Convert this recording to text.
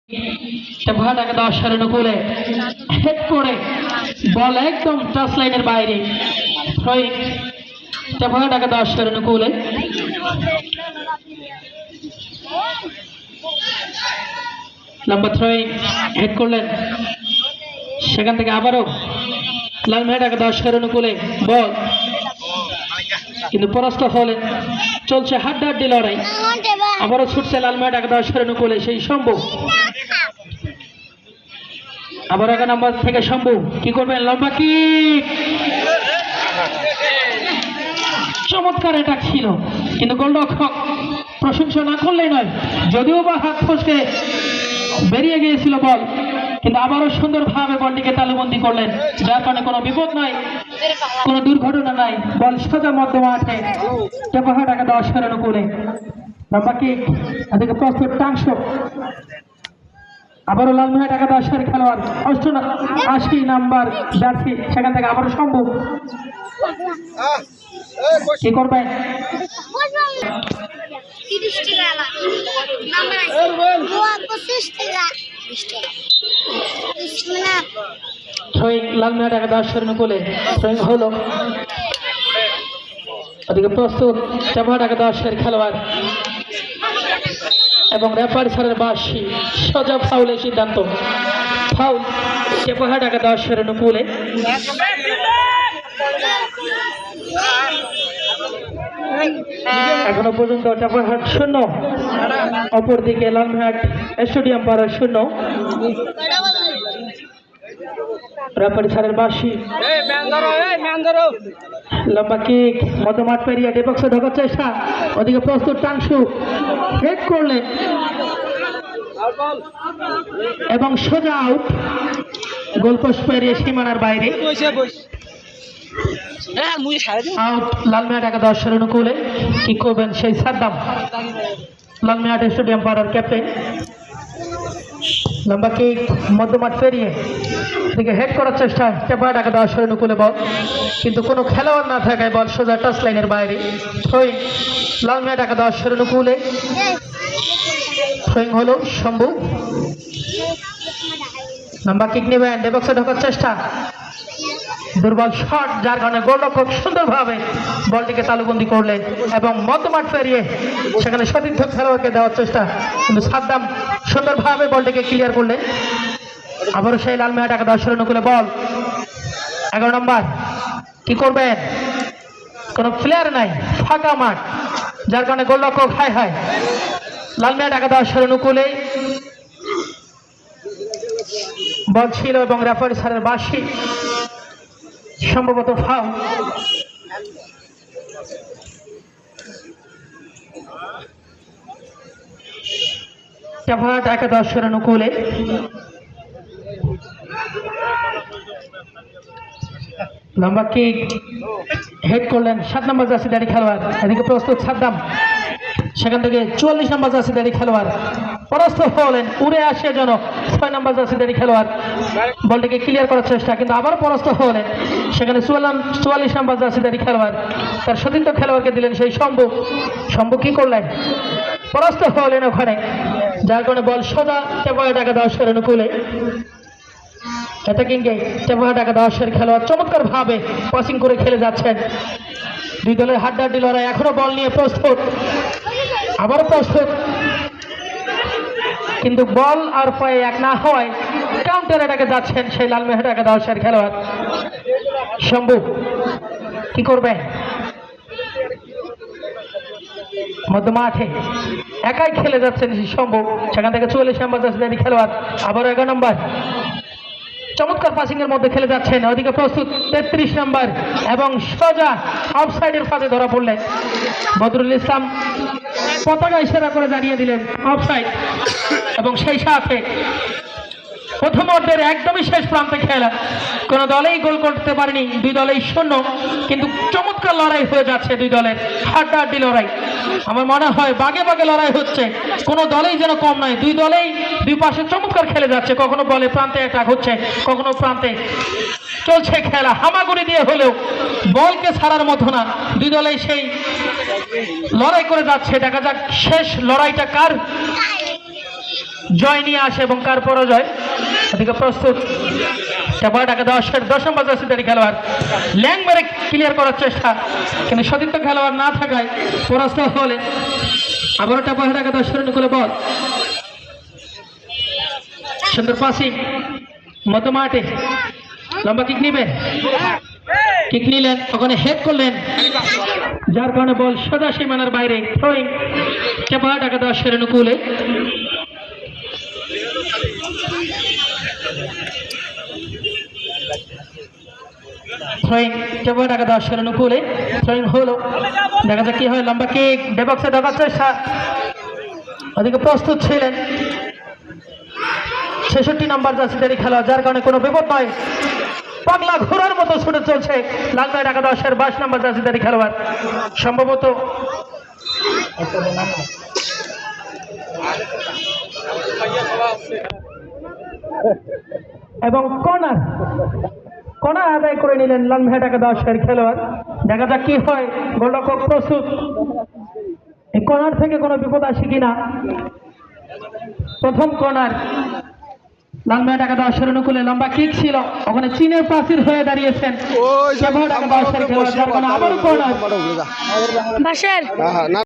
ভাটাকে 10 run অনুকূলে head করে বল একদম টাচ লাইনের বাইরে। ভাটাকে 10 রান অনুকূলে লম্বা থ্রোয়িং হেড করলেন, সেখান থেকে আবারও লালমেহাটাকে 10 রান অনুকূলে বল, কিন্তু পরাস্ত হলেন। চলছে হাড্ডাহাড্ডি লড়াই, আবারও ছুটছে লালমেহাটাকে 10 রান অনুকূলে সেই সম্ভব। আবার 1 নম্বর থেকে শম্ভু কি করবেন, লম্বা কি চমৎকার এটা ছিল, কিন্তু গোলরক্ষক প্রশংসা না করলেই নয়, যদিও বা হাত ফসকে বেরিয়ে গিয়েছিল বল, কিন্তু আবারও সুন্দরভাবে বলটিকে তালুবন্দি করলেন, যার কারণে কোনো বিপদ নাই, কোনো দুর্ঘটনা নাই। বল সোজা মধ্য মাঠে, টেপাহাটাকে 10 রান অনুকূলে লম্বা কি এদিকে প্রস্তুত টাংশ। আবারও লালমেহাটাকে 10 রান খেলোয়াড় 88 নাম্বার জার্সি, সেখান থেকে আবারও সম্ভব কি করবেন, লালমেহাটাকে 10 রান অনুকূলে হলো। ওদিকে প্রস্তুত টেপাহাটাকে 10 রান খেলোয়াড় এবং রেফারি স্যারের বাঁশি, সোজা ফাউলের সিদ্ধান্ত। ফাউল টেপাহাটাকে 10 রান অনুকূলে। এখনো পর্যন্ত টেপাহাট 0, অপরদিকে লালমেহাট স্টেডিয়াম পাড়া 0। রেফারি স্যারের বাঁশি, লম্বা কিক মধ্যমাঠ পেরিয়ে ডিবক্সে ঢোকার চেষ্টা, ওদিকে প্রস্তুত টাংশু হেড করলেন এবং সোজা আউট, গোলপোস্ট পেরিয়ে সীমানার বাইরে আউট। লালমেহাটাকে 10 রান অনুকূলে কি করবেন সেই সাদ্দাম, লালমেহাট স্টেডিয়াম পাড়ার ক্যাপ্টেন। লম্বা কিক মধ্যমাঠ পেরিয়ে দিকে হেড করার চেষ্টা, টেপাহাটাকে 10 রান অনুকূলে বল, কিন্তু কোনো খেলোয়াড় না থাকায় বল সোজা টাচ লাইনের বাইরে। থ্রোয়িং লালমেহাটাকে 10 রান অনুকূলে, থ্রোয়িং হলো শম্ভু। লম্বা কিক নেবেন, ডেবক্সে ঢোকার চেষ্টা, দুর্বল শট, যার কারণে গোলরক্ষক সুন্দরভাবে বলটিকে তালুবন্দি করলেন এবং মধ্যমাঠ পেরিয়ে সেখানে সতীর্থ খেলোয়াড়কে দেওয়ার চেষ্টা, কিন্তু সাদ্দাম সুন্দরভাবে বলটিকে ক্লিয়ার করলেন। আবারও সেই লালমেহাটাকে 10 রান অনুকূলে বল, 11 নম্বর কি করবেন, কোনো প্লেয়ার নাই, ফাঁকা মাঠ, যার কারণে গোলরক্ষক হাই হাই। লালমেহাটাকে 10 রান অনুকূলে বল ছিল এবং রেফারি স্যারের বাঁশি, সম্ভবত ফাউল। টেপাহাটাকে 10 রান অনুকূলে লম্বা কিক হেড করলেন 7 নম্বর জার্সিধারী খেলোয়াড়, এদিকে প্রস্তুত সাদ্দাম, সেখান থেকে 44 নম্বর জার্সিধারী খেলোয়াড় পরাস্ত হলেন, উড়ে আসে যেন 6 নম্বর জার্সিধারী খেলোয়াড়, বলটিকে ক্লিয়ার করার চেষ্টা, কিন্তু আবার পরাস্ত হলেন, সেখানে 44 নম্বর জার্সিধারী খেলোয়াড় তার সতীর্থ খেলোয়াড়কে দিলেন সেই শম্ভু কি করলেন, পরাস্ত হলেন ওখানে, যার কারণে বল সোজা টেপাহাটাকে 10 রান অনুকূলে। অ্যাটাকিংয়ে টেপাহাটাকে 10 রান খেলোয়াড় চমৎকার ভাবে পাসিং করে খেলে যাচ্ছেন। দুই দলের হাড্ডাহাড্ডি লড়াই, এখনো বল নিয়ে প্রস্তুত, আবার প্রস্তুত, কিন্তু বল আর পায়ে এক না হওয়ায় কাউন্টার অ্যাটাকে যাচ্ছেন সেই লালমেহাটাকে 10 রান খেলোয়াড় শম্ভু কি করবে, মধ্যমাঠে একাই খেলে যাচ্ছেন শম্ভু, সেখান থেকে 44 নম্বর জার্সিধারী খেলোয়াড় আবার 11 নম্বর চমৎকার পাসিং এর মধ্যে খেলে যাচ্ছেন, ওদিকে প্রস্তুত 33 নম্বর এবং সোজা অফসাইডের ফাঁদে ধরা পড়লেন। বদরুল ইসলাম পতাকা ইশারা করে জানিয়ে দিলেন অফসাইড, এবং সেই সাথে প্রথমার্ধের একদমই শেষ প্রান্তে খেলা, কোনো দলেই গোল করতে পারেনি, দুই দলেই 0, কিন্তু চমৎকার লড়াই হয়ে যাচ্ছে দুই দলের, হাড্ডাহাড্ডি লড়াই। আমার মনে হয় বাগে বাগে লড়াই হচ্ছে, কোনো দলেই যেন কম নয়, দুই দলেই দুই পাশে চমৎকার খেলে যাচ্ছে, কখনো বলে প্রান্তে অ্যাটাক হচ্ছে, কখনো প্রান্তে চলছে খেলা, হামাগুড়ি দিয়ে হলেও বলকে ছাড়ার মতো না, দুই দলেই সেই লড়াই করে যাচ্ছে। দেখা যাক শেষ লড়াইটা কার জয় নিয়ে আসে এবং কার পরাজয়। ওদিকে প্রস্তুত টাকা 10 নম্বর জার্সিধারী খেলোয়াড় ল্যাং মেরে ক্লিয়ার করার চেষ্টা, কিন্তু সতীর্থ খেলোয়াড় না থাকায় পরাস্ত হলে আবারও টাকা 10 অনুকূলে বল। সুন্দর পাসিং মধ্য মাঠে, লম্বা কিক নিবেন, কিক নিলেন, ওখানে হেড করলেন, যার কারণে বল সোজা সীমানার বাইরে। থ্রোয়িং টাকা 10 অনুকূলে। থ্রোয়িং টাকা 10 অনুকূলে, থ্রোয়িং হলো, দেখা যাক কি হয়। লম্বা কিক ডেবক্সে ঢোকার চেষ্টা, ওদিকে প্রস্তুত ছিলেন 66 নম্বর জার্সিধারী খেলা, যার কারণে কোনো বিপদ নয়। পাগলা ঘোড়ার মতো ছুটে চলছে লালগাঁও টাকা 10 22 নম্বর জার্সিধারী খেলোয়াড়, সম্ভবত এবং কর্নার আদায় করে নিলেন লালগাঁও টাকা 10 খেলোয়াড়। দেখা যাক কি হয়। গোলরক্ষক প্রস্তুত, এই কর্নার থেকে কোনো বিপদ আসে কিনা। প্রথম কর্নার লালগাঁও টাকা 10 অনুকূলে, লম্বা কিক ছিল, ওখানে চীনের প্রাচীর হয়ে দাঁড়িয়েছেন টাকা 10 খেলোয়াড়, যার কারণে আবারও কর্নার।